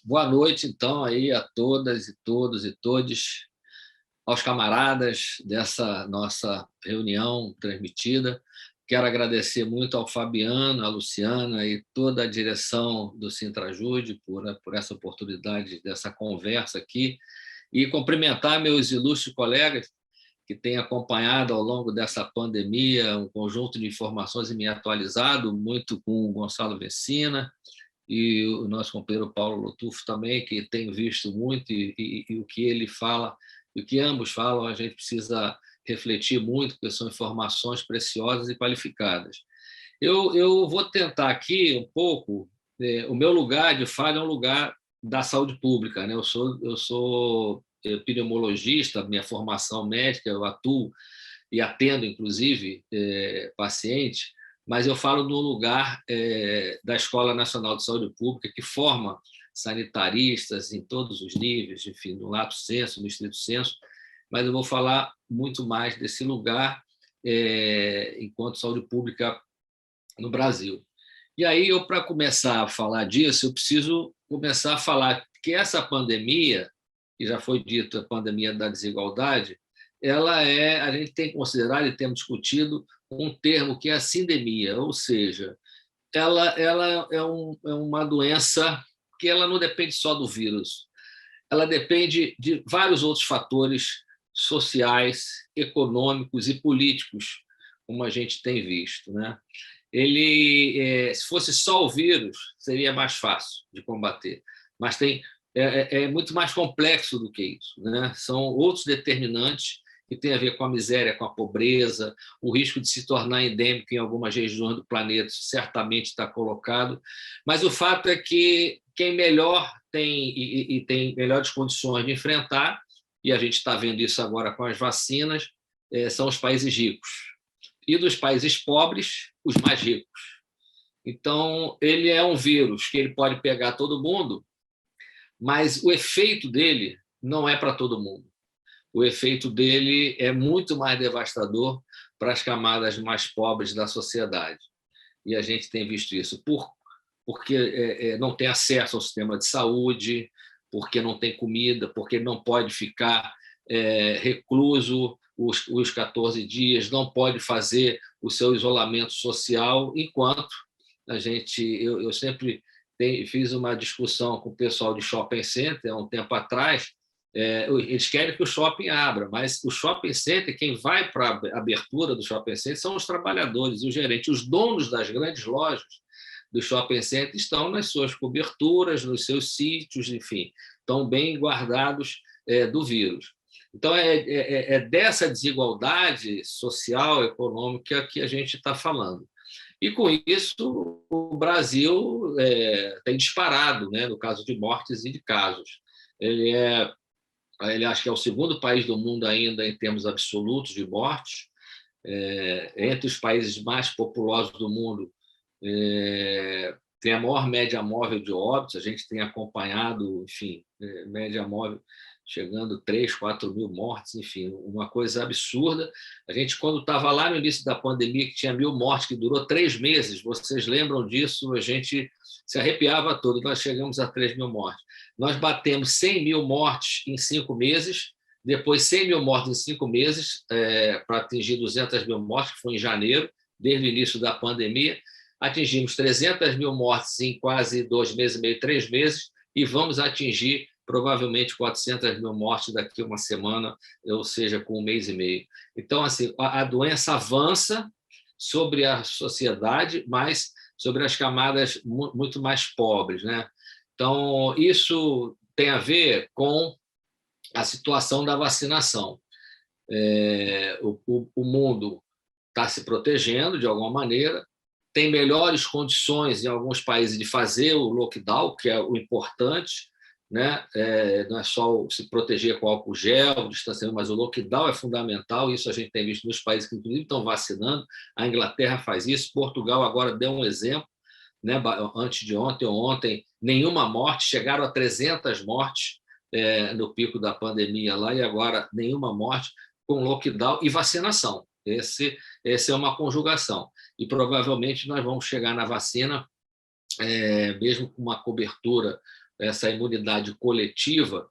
Boa noite, então, aí a todas e todos e todes, aos camaradas dessa nossa reunião transmitida. Quero agradecer muito ao Fabiano, à Luciana e toda a direção do Sintrajude por essa oportunidade dessa conversa aqui e cumprimentar meus ilustres colegas que têm acompanhado ao longo dessa pandemia um conjunto de informações e me atualizado muito com o Gonçalo Vecina, e o nosso companheiro Paulo Lotufo também, que tem visto muito, e o que ele fala, e o que ambos falam, a gente precisa refletir muito, porque são informações preciosas e qualificadas. Eu vou tentar aqui um pouco, o meu lugar de fala é um lugar da saúde pública, né? Eu sou pneumologista, minha formação médica, eu atuo e atendo, inclusive, pacientes, mas eu falo no lugar da Escola Nacional de Saúde Pública, que forma sanitaristas em todos os níveis, enfim, no lato sensu, no estrito sensu, mas eu vou falar muito mais desse lugar enquanto saúde pública no Brasil. E aí, para começar a falar disso, eu preciso começar a falar que essa pandemia, que já foi dito, a pandemia da desigualdade, a gente tem considerado e temos discutido um termo que é a sindemia, ou seja, ela é uma doença que ela não depende só do vírus, ela depende de vários outros fatores sociais, econômicos e políticos, como a gente tem visto, né? Se fosse só o vírus, seria mais fácil de combater, mas é muito mais complexo do que isso, né? São outros determinantes que têm a ver com a miséria, com a pobreza, o risco de se tornar endêmico em algumas regiões do planeta certamente está colocado, mas o fato é que quem melhor tem melhores condições de enfrentar, e a gente está vendo isso agora com as vacinas, são os países ricos. E dos países pobres, os mais ricos. Então, ele é um vírus que ele pode pegar todo mundo, mas o efeito dele não é para todo mundo. O efeito dele é muito mais devastador para as camadas mais pobres da sociedade. E a gente tem visto isso porque não tem acesso ao sistema de saúde, porque não tem comida, porque não pode ficar recluso os 14 dias, não pode fazer o seu isolamento social, enquanto eu sempre fiz uma discussão com o pessoal de shopping center há um tempo atrás, eles querem que o shopping abra, mas o shopping center, quem vai para a abertura do shopping center são os trabalhadores, os gerentes, os donos das grandes lojas do shopping center estão nas suas coberturas, nos seus sítios, enfim, estão bem guardados do vírus. Então, é dessa desigualdade social, econômica que a gente está falando. E, com isso, o Brasil tem disparado, né, no caso de mortes e de casos. Ele acho que é o segundo país do mundo ainda em termos absolutos de mortes. Entre os países mais populosos do mundo, tem a maior média móvel de óbitos, a gente tem acompanhado, enfim, média móvel chegando a 3, 4 mil mortes, enfim, uma coisa absurda. A gente, quando estava lá no início da pandemia, que tinha 1.000 mortes, que durou 3 meses, vocês lembram disso? A gente se arrepiava todo, nós chegamos a 3.000 mortes. Nós batemos 100.000 mortes em 5 meses, depois 100.000 mortes em 5 meses, para atingir 200.000 mortes, que foi em janeiro, desde o início da pandemia. Atingimos 300.000 mortes em quase 2 meses e meio, 3 meses, e vamos atingir provavelmente 400.000 mortes daqui a uma semana, ou seja, com 1 mês e meio. Então, assim, a doença avança sobre a sociedade, mas sobre as camadas muito mais pobres, né? Então, isso tem a ver com a situação da vacinação. O mundo está se protegendo de alguma maneira, tem melhores condições em alguns países de fazer o lockdown, que é o importante, né? Não é só se proteger com álcool gel, distanciamento, mas o lockdown é fundamental. Isso a gente tem visto nos países que, inclusive, estão vacinando. A Inglaterra faz isso, Portugal agora deu um exemplo, né? Antes de ontem ou ontem, nenhuma morte, chegaram a 300 mortes no pico da pandemia lá, e agora nenhuma morte, com lockdown e vacinação. Essa é uma conjugação. E provavelmente nós vamos chegar na vacina, mesmo com uma cobertura essa imunidade coletiva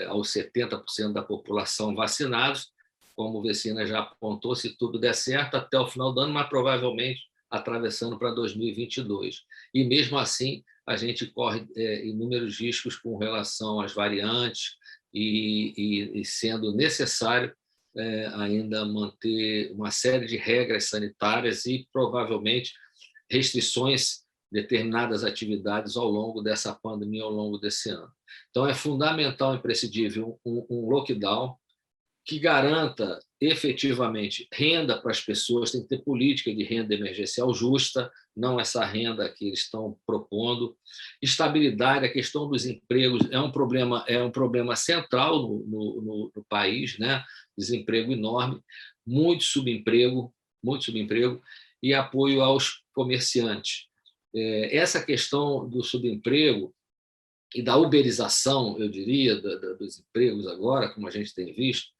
aos 70% da população vacinados, como o Vecina já apontou, se tudo der certo, até o final do ano, mas provavelmente atravessando para 2022. E, mesmo assim, a gente corre inúmeros riscos com relação às variantes e sendo necessário ainda manter uma série de regras sanitárias e, provavelmente, restrições determinadas atividades ao longo dessa pandemia, ao longo desse ano. Então, é fundamental, imprescindível, um lockdown que garanta efetivamente renda para as pessoas, tem que ter política de renda emergencial justa, não essa renda que eles estão propondo. Estabilidade, a questão dos empregos é um problema central no país, né? Desemprego enorme, muito subemprego, e apoio aos comerciantes. Essa questão do subemprego e da uberização, eu diria, dos empregos agora, como a gente tem visto,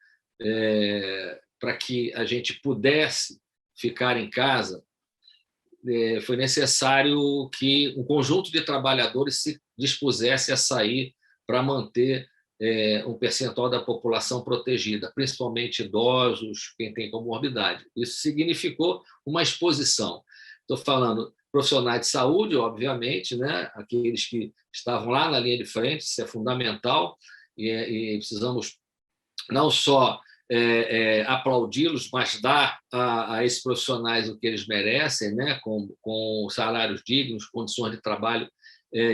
para que a gente pudesse ficar em casa, foi necessário que um conjunto de trabalhadores se dispusesse a sair para manter um percentual da população protegida, principalmente idosos, quem tem comorbidade. Isso significou uma exposição. Estou falando profissionais de saúde, obviamente, né? Aqueles que estavam lá na linha de frente, isso é fundamental, e precisamos não só aplaudi-los, mas dar a esses profissionais o que eles merecem, né? com salários dignos, condições de trabalho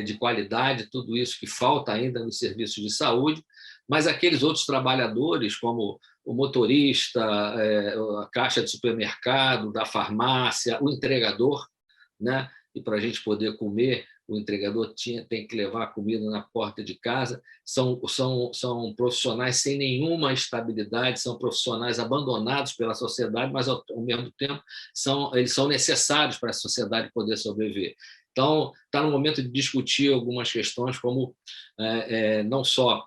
de qualidade, tudo isso que falta ainda nos serviços de saúde, mas aqueles outros trabalhadores, como o motorista, a caixa de supermercado, da farmácia, o entregador, né? E para a gente poder comer, o entregador tem que levar a comida na porta de casa. São profissionais sem nenhuma estabilidade, são profissionais abandonados pela sociedade, mas, ao mesmo tempo, eles são necessários para a sociedade poder sobreviver. Então, está no momento de discutir algumas questões, como não só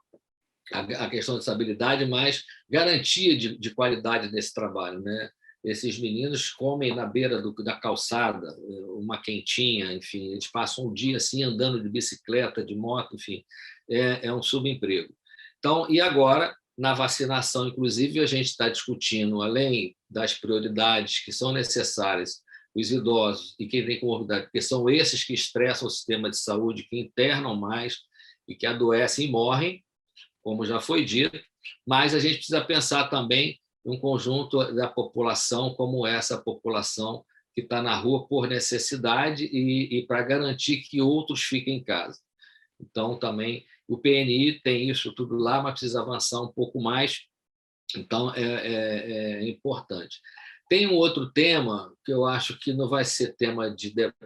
a questão de estabilidade, mas garantia de qualidade nesse trabalho, né? Esses meninos comem na beira da calçada, uma quentinha, enfim, eles passam um dia assim andando de bicicleta, de moto, enfim, é um subemprego. Então, e agora, na vacinação, inclusive, a gente está discutindo, além das prioridades que são necessárias, os idosos e quem tem comorbidade, porque são esses que estressam o sistema de saúde, que internam mais e que adoecem e morrem, como já foi dito, mas a gente precisa pensar também um conjunto da população como essa população que está na rua por necessidade e para garantir que outros fiquem em casa. Então, também, o PNI tem isso tudo lá, mas precisa avançar um pouco mais. Então, é importante. Tem um outro tema que eu acho que não vai ser tema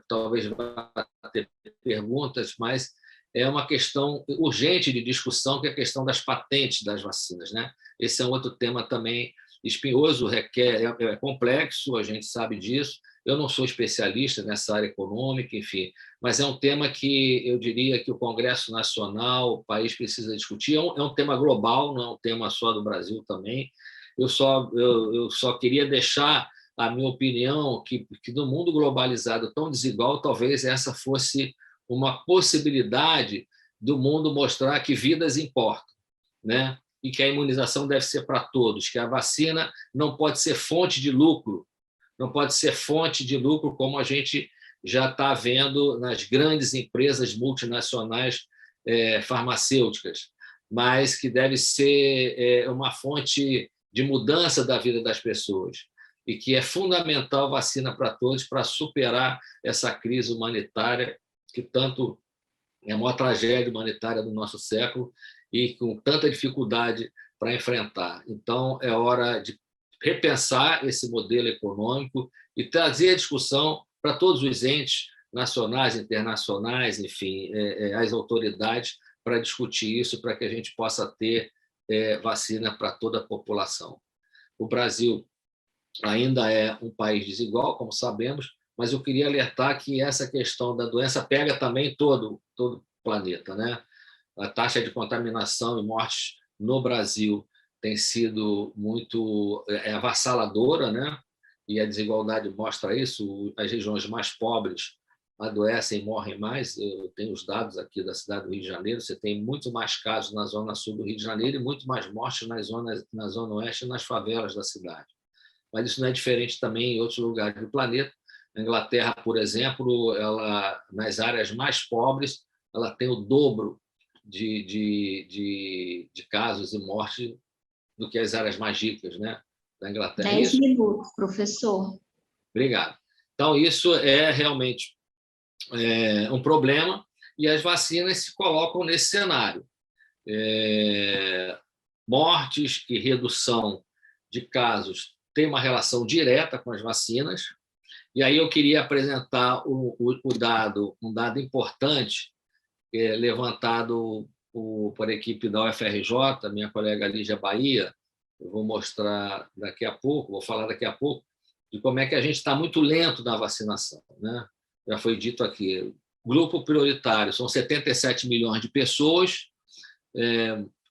talvez vá ter perguntas, mas é uma questão urgente de discussão, que é a questão das patentes das vacinas, né? Esse é um outro tema também espinhoso, é complexo, a gente sabe disso. Eu não sou especialista nessa área econômica, enfim, mas é um tema que eu diria que o Congresso Nacional, o país precisa discutir. É um tema global, não é um tema só do Brasil também. Eu só queria deixar a minha opinião que no mundo globalizado tão desigual, talvez essa fosse uma possibilidade do mundo mostrar que vidas importam, né? E que a imunização deve ser para todos, que a vacina não pode ser fonte de lucro, não pode ser fonte de lucro como a gente já está vendo nas grandes empresas multinacionais farmacêuticas, mas que deve ser uma fonte de mudança da vida das pessoas e que é fundamental a vacina para todos para superar essa crise humanitária que tanto é a maior tragédia humanitária do nosso século e com tanta dificuldade para enfrentar. Então, é hora de repensar esse modelo econômico e trazer a discussão para todos os entes nacionais, internacionais, enfim, as autoridades, para discutir isso, para que a gente possa ter vacina para toda a população. O Brasil ainda é um país desigual, como sabemos, mas eu queria alertar que essa questão da doença pega também todo o planeta, né? A taxa de contaminação e mortes no Brasil tem sido muito avassaladora, né? E a desigualdade mostra isso. As regiões mais pobres adoecem e morrem mais. Eu tenho os dados aqui da cidade do Rio de Janeiro, você tem muito mais casos na zona sul do Rio de Janeiro e muito mais mortes na zona oeste e nas favelas da cidade. Mas isso não é diferente também em outros lugares do planeta. A Inglaterra, por exemplo, ela, nas áreas mais pobres, ela tem o dobro de casos e mortes do que as áreas mais ricas, né, da Inglaterra. 10 minutos, professor. Obrigado. Então, isso é realmente um problema, e as vacinas se colocam nesse cenário. Mortes e redução de casos têm uma relação direta com as vacinas, e aí eu queria apresentar um dado importante, levantado por equipe da UFRJ, minha colega Lígia Bahia. Eu vou mostrar daqui a pouco, vou falar daqui a pouco, de como é que a gente está muito lento na vacinação, né? Já foi dito aqui, grupo prioritário, são 77 milhões de pessoas,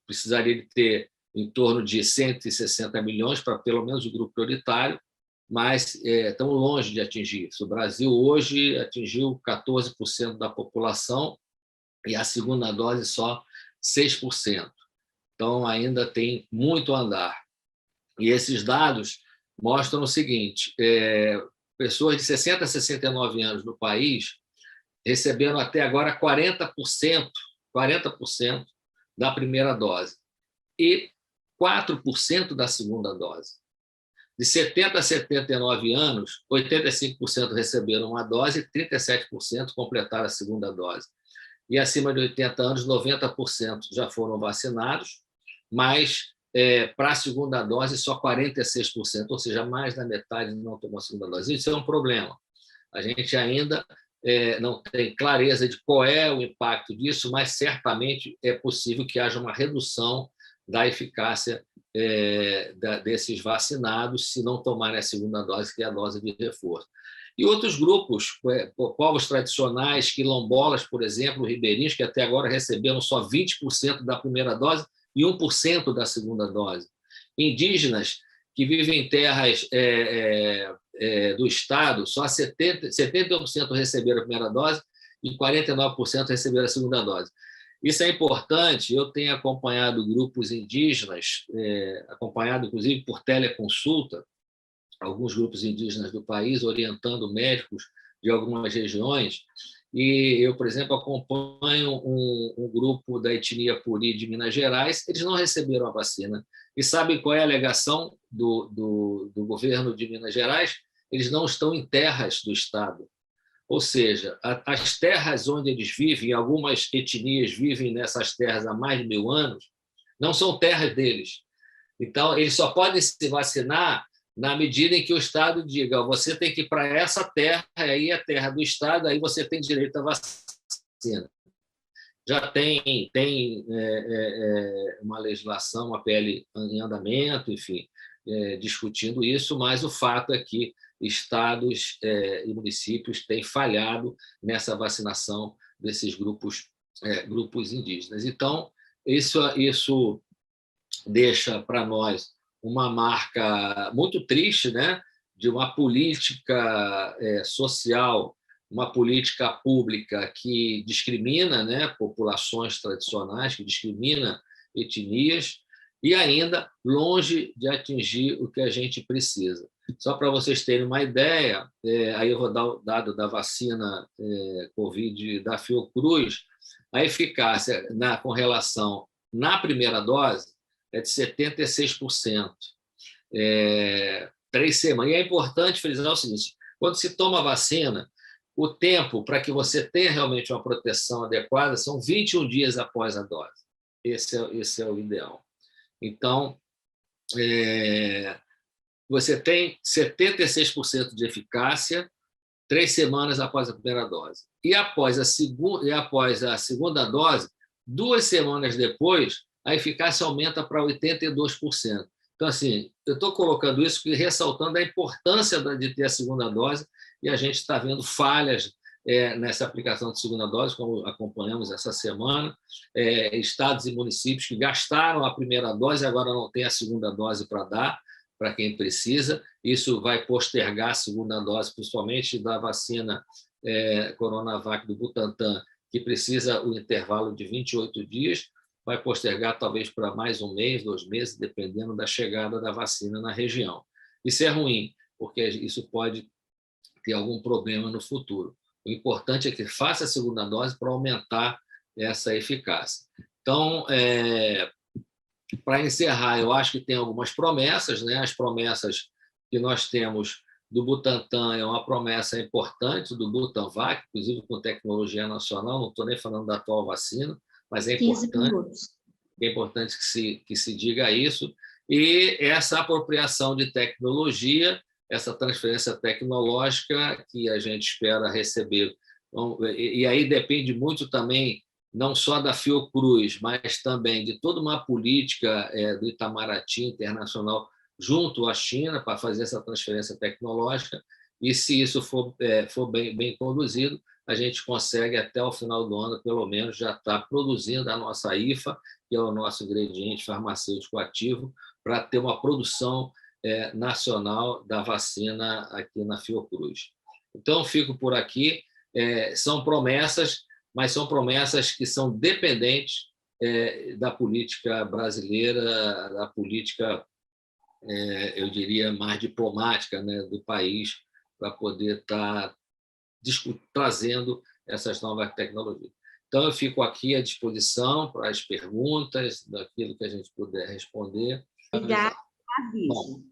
precisaria de ter em torno de 160 milhões para pelo menos o grupo prioritário, mas estamos longe de atingir isso. O Brasil hoje atingiu 14% da população e a segunda dose só 6%. Então, ainda tem muito a andar. E esses dados mostram o seguinte: pessoas de 60 a 69 anos no país receberam até agora 40% da primeira dose e 4% da segunda dose. De 70 a 79 anos, 85% receberam uma dose e 37% completaram a segunda dose. E acima de 80 anos, 90% já foram vacinados, mas para a segunda dose, só 46%, ou seja, mais da metade não tomou a segunda dose. Isso é um problema. A gente ainda não tem clareza de qual é o impacto disso, mas certamente é possível que haja uma redução da eficácia desses vacinados se não tomarem a segunda dose, que é a dose de reforço. E outros grupos, povos tradicionais, quilombolas, por exemplo, ribeirinhos, que até agora receberam só 20% da primeira dose e 1% da segunda dose. Indígenas, que vivem em terras do Estado, só 71% receberam a primeira dose e 49% receberam a segunda dose. Isso é importante. Eu tenho acompanhado grupos indígenas, acompanhado, inclusive, por teleconsulta, alguns grupos indígenas do país, orientando médicos de algumas regiões. E eu, por exemplo, acompanho um grupo da etnia Puri de Minas Gerais. Eles não receberam a vacina. E sabem qual é a alegação do governo de Minas Gerais? Eles não estão em terras do Estado. Ou seja, as terras onde eles vivem, algumas etnias vivem nessas terras há mais de 1000 anos, não são terras deles. Então, eles só podem se vacinar na medida em que o Estado diga: você tem que ir para essa terra, aí é terra do Estado, aí você tem direito à vacina. Já tem uma legislação, uma PL em andamento, enfim, discutindo isso, mas o fato é que estados e municípios têm falhado nessa vacinação desses grupos indígenas. Então, isso deixa para nós uma marca muito triste, né, de uma política social, uma política pública que discrimina, né, populações tradicionais, que discrimina etnias, e ainda longe de atingir o que a gente precisa. Só para vocês terem uma ideia, aí eu vou dar o dado da vacina Covid da Fiocruz, a eficácia com relação na primeira dose é de 76%. 3 semanas. E é importante frisar o seguinte: quando se toma vacina, o tempo para que você tenha realmente uma proteção adequada são 21 dias após a dose. Esse é o ideal. Então, você tem 76% de eficácia 3 semanas após a primeira dose. E após a segunda dose, 2 semanas depois, a eficácia aumenta para 82%. Então, assim, eu estou colocando isso e ressaltando a importância de ter a segunda dose, e a gente está vendo falhas nessa aplicação de segunda dose, como acompanhamos essa semana, estados e municípios que gastaram a primeira dose e agora não têm a segunda dose para dar. para quem precisa. Isso vai postergar a segunda dose, principalmente da vacina Coronavac do Butantan, que precisa o intervalo de 28 dias, vai postergar talvez para mais um mês, 2 meses, dependendo da chegada da vacina na região. Isso é ruim, porque isso pode ter algum problema no futuro. O importante é que faça a segunda dose para aumentar essa eficácia. Então, para encerrar, eu acho que tem algumas promessas, né? As promessas que nós temos do Butantan é uma promessa importante, do Butanvac, inclusive com tecnologia nacional, não estou nem falando da atual vacina, mas é importante que se diga isso. E essa apropriação de tecnologia, essa transferência tecnológica que a gente espera receber. E aí depende muito também, não só da Fiocruz, mas também de toda uma política do Itamaraty internacional junto à China para fazer essa transferência tecnológica. E se isso for bem conduzido, a gente consegue, até o final do ano, pelo menos, já estar produzindo a nossa IFA, que é o nosso ingrediente farmacêutico ativo, para ter uma produção nacional da vacina aqui na Fiocruz. Então, fico por aqui. São promessas, mas são promessas que são dependentes da política brasileira, da política, eu diria, mais diplomática, né, do país, para poder estar trazendo essas novas tecnologias. Então, eu fico aqui à disposição para as perguntas, daquilo que a gente puder responder. Obrigada. Bom,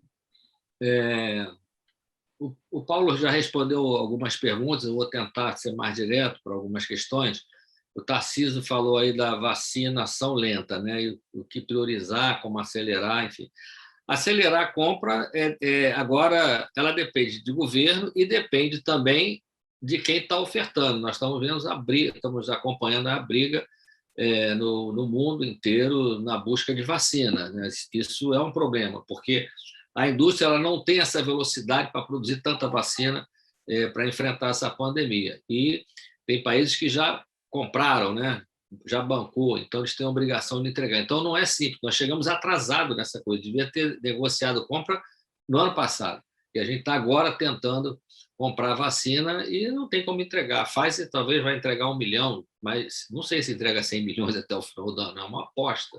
o Paulo já respondeu algumas perguntas, eu vou tentar ser mais direto para algumas questões. O Tarcísio falou aí da vacinação lenta, né? E o que priorizar, como acelerar, enfim. Acelerar a compra, agora, ela depende de governo e depende também de quem está ofertando. Nós estamos vendo estamos acompanhando a briga no mundo inteiro na busca de vacina, né? Isso é um problema, porque a indústria ela não tem essa velocidade para produzir tanta vacina para enfrentar essa pandemia. E tem países que já compraram, né? Já bancou, então eles têm a obrigação de entregar. Então, não é simples. Nós chegamos atrasados nessa coisa. Devia ter negociado compra no ano passado. E a gente está agora tentando comprar vacina e não tem como entregar. A Pfizer talvez vai entregar 1 milhão, mas não sei se entrega 100 milhões até o final do ano. É uma aposta.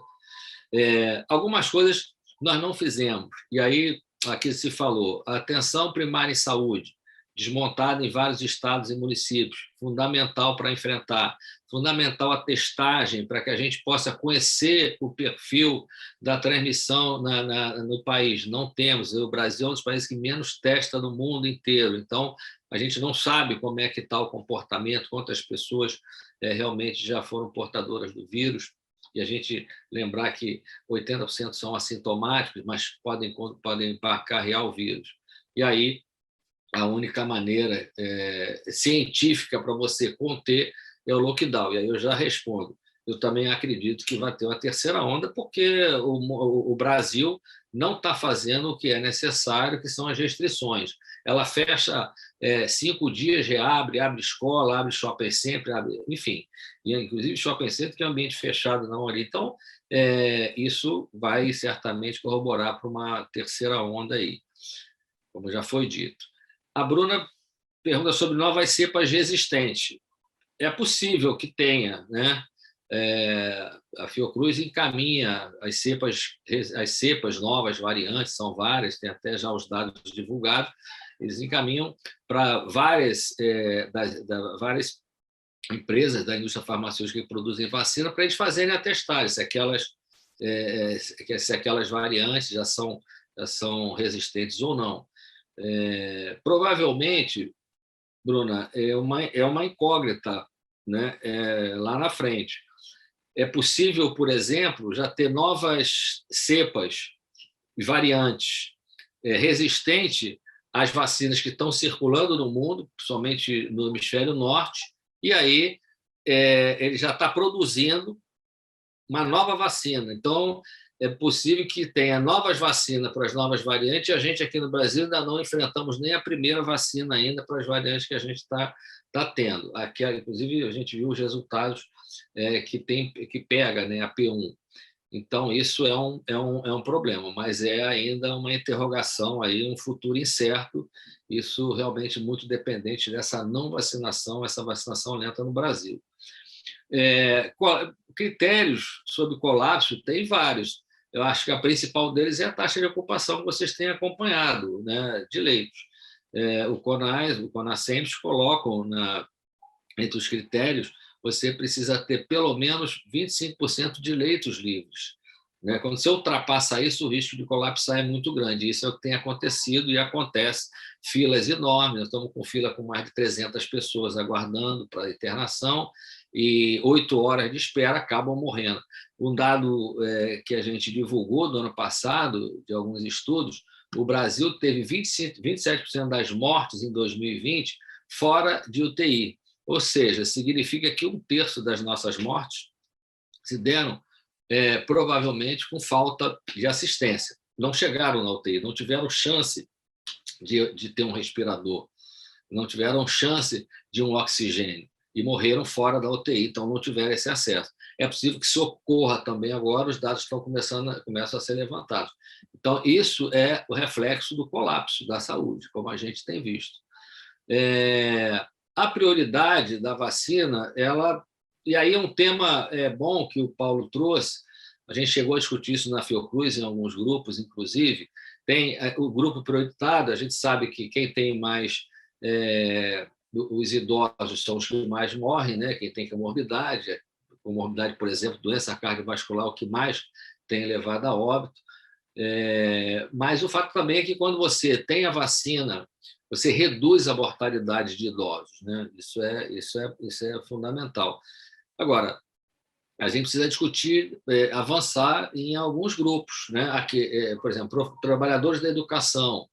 Algumas coisas nós não fizemos. E aí, aqui se falou, a atenção primária em saúde, desmontada em vários estados e municípios, fundamental para enfrentar, fundamental a testagem para que a gente possa conhecer o perfil da transmissão no país. Não temos, o Brasil é um dos países que menos testa no mundo inteiro, então a gente não sabe como é que está o comportamento, quantas pessoas realmente já foram portadoras do vírus, e a gente lembrar que 80% são assintomáticos, mas podem carregar o vírus. E aí, a única maneira científica para você conter é o lockdown. E aí eu já respondo. Eu também acredito que vai ter uma terceira onda, porque o Brasil não está fazendo o que é necessário, que são as restrições. Ela fecha 5 dias, reabre, abre escola, abre shopping center, enfim. E, inclusive, shopping center que é um ambiente fechado, não ali. Então, isso vai certamente corroborar para uma terceira onda aí, como já foi dito. A Bruna pergunta sobre novas cepas resistentes. É possível que tenha, né? A Fiocruz encaminha as cepas novas, variantes, são várias, tem até já os dados divulgados, eles encaminham para várias empresas da indústria farmacêutica que produzem vacina para eles fazerem a testagem, se aquelas variantes já são resistentes ou não. Provavelmente, Bruna, é uma incógnita, né? Lá na frente. É possível, por exemplo, já ter novas cepas e variantes resistentes às vacinas que estão circulando no mundo, principalmente no hemisfério norte, e aí ele já está produzindo uma nova vacina. Então, é possível que tenha novas vacinas para as novas variantes, e a gente aqui no Brasil ainda não enfrentamos nem a primeira vacina ainda para as variantes que a gente está tendo. Aqui, inclusive, a gente viu os resultados que pega, né, a P1. Então, isso é um problema, mas é ainda uma interrogação, aí, um futuro incerto, isso realmente muito dependente dessa não vacinação, essa vacinação lenta no Brasil. Critérios sobre colapso tem vários. Eu acho que a principal deles é a taxa de ocupação que vocês têm acompanhado, né, de leitos. O CONAS, o CONASEMS colocam entre os critérios, você precisa ter pelo menos 25% de leitos livres. Né? Quando você ultrapassa isso, o risco de colapsar é muito grande. Isso é o que tem acontecido e acontece. Filas enormes, nós estamos com fila com mais de 300 pessoas aguardando para internação e 8 horas de espera acabam morrendo. Um dado que a gente divulgou do ano passado, de alguns estudos, o Brasil teve 27% das mortes em 2020 fora de UTI. Ou seja, significa que 1/3 das nossas mortes se deram provavelmente com falta de assistência. Não chegaram na UTI, não tiveram chance de ter um respirador, não tiveram chance de um oxigênio e morreram fora da UTI, então não tiveram esse acesso. É possível que isso ocorra também agora, os dados começam a ser levantados. Então, isso é o reflexo do colapso da saúde, como a gente tem visto. A prioridade da vacina, e aí é um tema bom que o Paulo trouxe, a gente chegou a discutir isso na Fiocruz, em alguns grupos, inclusive, tem o grupo prioritário, a gente sabe que quem tem mais, os idosos são os que mais morrem, né? Quem tem comorbidade, por exemplo, doença cardiovascular, o que mais tem levado a óbito. Mas o fato também é que quando você tem a vacina, você reduz a mortalidade de idosos, né? Isso é fundamental. Agora, a gente precisa discutir, avançar em alguns grupos, né? Aqui, por exemplo, trabalhadores da educação,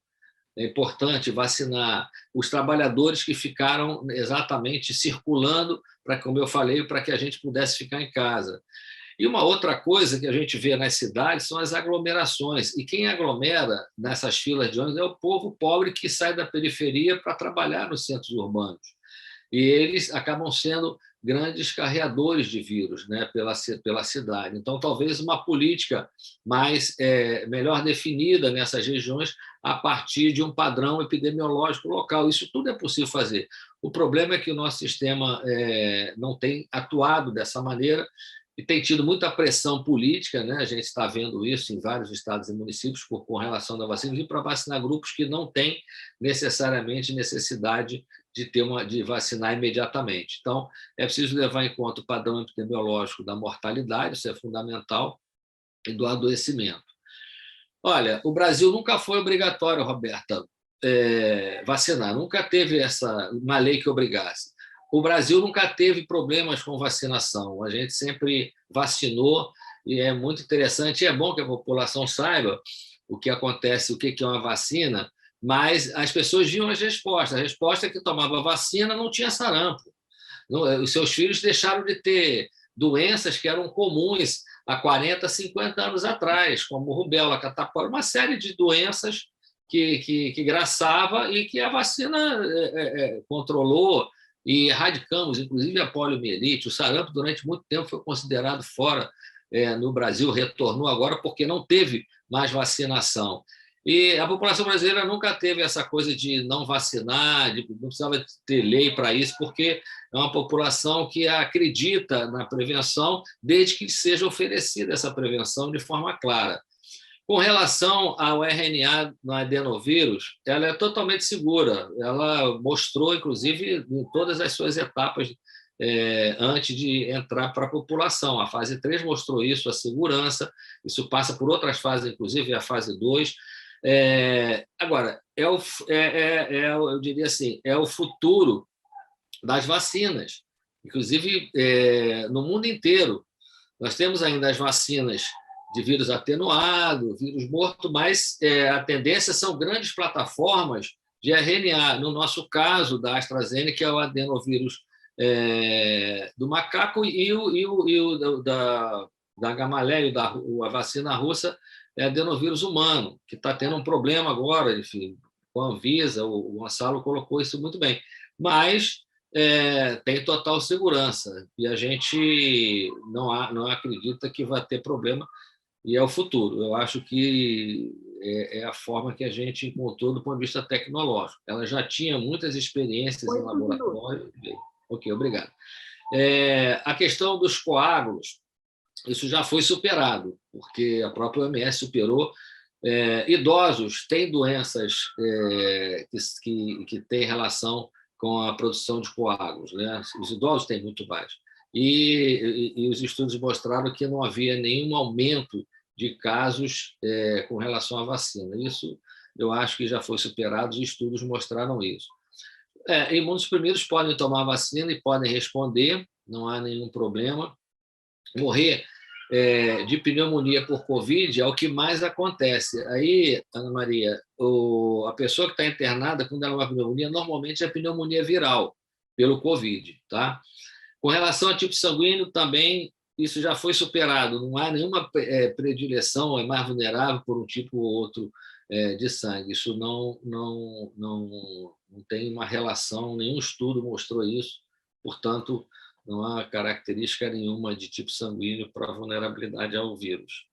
é importante vacinar os trabalhadores que ficaram exatamente circulando, como eu falei, para que a gente pudesse ficar em casa. E uma outra coisa que a gente vê nas cidades são as aglomerações. E quem aglomera nessas filas de ônibus é o povo pobre que sai da periferia para trabalhar nos centros urbanos. E eles acabam sendo grandes carreadores de vírus, né, pela cidade. Então, talvez uma política melhor definida nessas regiões a partir de um padrão epidemiológico local. Isso tudo é possível fazer. O problema é que o nosso sistema não tem atuado dessa maneira e tem tido muita pressão política, né? A gente está vendo isso em vários estados e municípios com relação à vacina, e para vacinar grupos que não têm necessariamente necessidade de vacinar imediatamente. Então, é preciso levar em conta o padrão epidemiológico da mortalidade, isso é fundamental, e do adoecimento. Olha, o Brasil nunca foi obrigatório, Roberta, vacinar, nunca teve uma lei que obrigasse. O Brasil nunca teve problemas com vacinação, a gente sempre vacinou, e é muito interessante, e é bom que a população saiba o que acontece, o que é uma vacina, mas as pessoas viam as respostas. A resposta é que tomava vacina não tinha sarampo. Os seus filhos deixaram de ter doenças que eram comuns há 40, 50 anos atrás, como rubéola, catapora, uma série de doenças que graçava e que a vacina controlou, e erradicamos, inclusive, a poliomielite. O sarampo, durante muito tempo, foi considerado fora no Brasil, retornou agora porque não teve mais vacinação. E a população brasileira nunca teve essa coisa de não vacinar, não precisava ter lei para isso, porque é uma população que acredita na prevenção, desde que seja oferecida essa prevenção de forma clara. Com relação ao RNA no adenovírus, ela é totalmente segura. Ela mostrou, inclusive, em todas as suas etapas antes de entrar para a população. A fase 3 mostrou isso, a segurança. Isso passa por outras fases, inclusive a fase 2. Agora, eu diria assim, é o futuro das vacinas. Inclusive, no mundo inteiro, nós temos ainda as vacinas de vírus atenuado, vírus morto, mas a tendência são grandes plataformas de RNA. No nosso caso, da AstraZeneca, é o adenovírus do macaco, e o da Gamaleya, a vacina russa, é adenovírus humano, que está tendo um problema agora, enfim, com a Anvisa, o Gonçalo colocou isso muito bem. Mas tem total segurança, e a gente não acredita que vai ter problema, e é o futuro. Eu acho que é a forma que a gente encontrou do ponto de vista tecnológico. Ela já tinha muitas experiências em 8 minutos. laboratório. Ok, obrigado. A questão dos coágulos, isso já foi superado, porque a própria OMS superou. Idosos têm doenças que têm relação com a produção de coágulos, né? Os idosos têm muito mais. E os estudos mostraram que não havia nenhum aumento de casos com relação à vacina. Isso eu acho que já foi superado, os estudos mostraram isso. Imunossuprimidos podem tomar vacina e podem responder, não há nenhum problema. Morrer de pneumonia por Covid é o que mais acontece. Aí, Ana Maria, a pessoa que está internada, quando ela é uma pneumonia, normalmente é pneumonia viral, pelo Covid. Tá? Com relação a tipo sanguíneo, também isso já foi superado. Não há nenhuma predileção, é mais vulnerável por um tipo ou outro de sangue. Isso não tem uma relação, nenhum estudo mostrou isso. Portanto, não há característica nenhuma de tipo sanguíneo para vulnerabilidade ao vírus.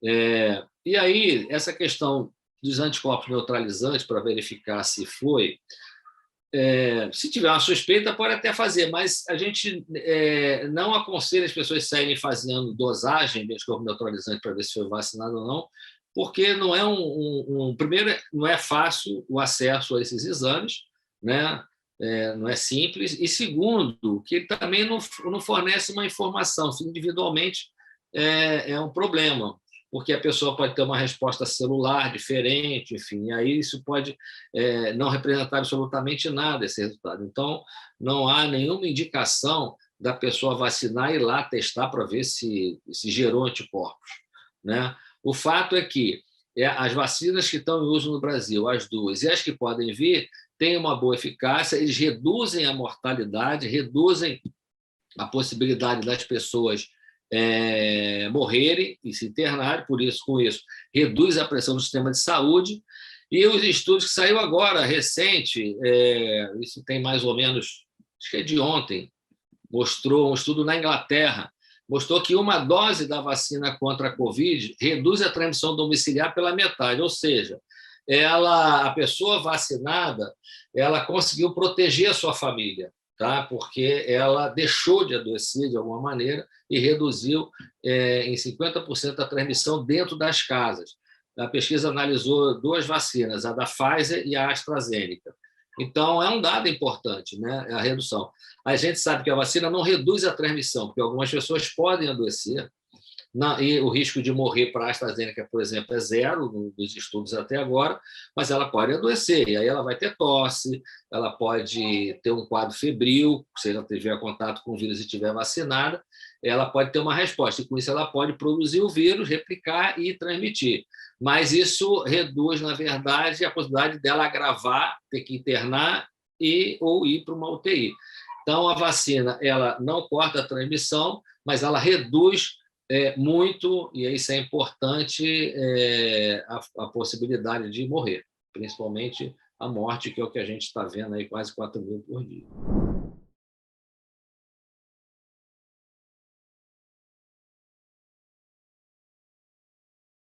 E aí, essa questão dos anticorpos neutralizantes, para verificar se foi, se tiver uma suspeita, pode até fazer, mas a gente não aconselha as pessoas saírem fazendo dosagem de anticorpo neutralizante para ver se foi vacinado ou não, porque não é primeiro, não é fácil o acesso a esses exames, né? Não é simples, e segundo, que ele também não fornece uma informação, individualmente é um problema, porque a pessoa pode ter uma resposta celular diferente, enfim, e aí isso pode não representar absolutamente nada, esse resultado. Então, não há nenhuma indicação da pessoa vacinar e ir lá testar para ver se gerou anticorpos, né? O fato é que as vacinas que estão em uso no Brasil, as duas, e as que podem vir, têm uma boa eficácia, eles reduzem a mortalidade, reduzem a possibilidade das pessoas morrerem e se internarem, com isso, reduz a pressão do sistema de saúde. E os estudos que saiu agora, recente, isso tem mais ou menos, acho que é de ontem, mostrou um estudo na Inglaterra, mostrou que uma dose da vacina contra a Covid reduz a transmissão domiciliar pela metade, ou seja, a pessoa vacinada, ela conseguiu proteger a sua família, tá? Porque ela deixou de adoecer de alguma maneira e reduziu em 50% a transmissão dentro das casas. A pesquisa analisou duas vacinas, a da Pfizer e a AstraZeneca. Então, é um dado importante, né? A redução. A gente sabe que a vacina não reduz a transmissão, porque algumas pessoas podem adoecer, e o risco de morrer para a AstraZeneca, por exemplo, é zero nos estudos até agora, mas ela pode adoecer, e aí ela vai ter tosse, ela pode ter um quadro febril, se ela tiver contato com o vírus e estiver vacinada, ela pode ter uma resposta, e com isso ela pode produzir o vírus, replicar e transmitir. Mas isso reduz, na verdade, a possibilidade dela agravar, ter que internar ou ir para uma UTI. Então, a vacina ela não corta a transmissão, mas ela reduz muito, e isso é importante, a possibilidade de morrer, principalmente a morte, que é o que a gente está vendo aí, quase 4.000 por dia.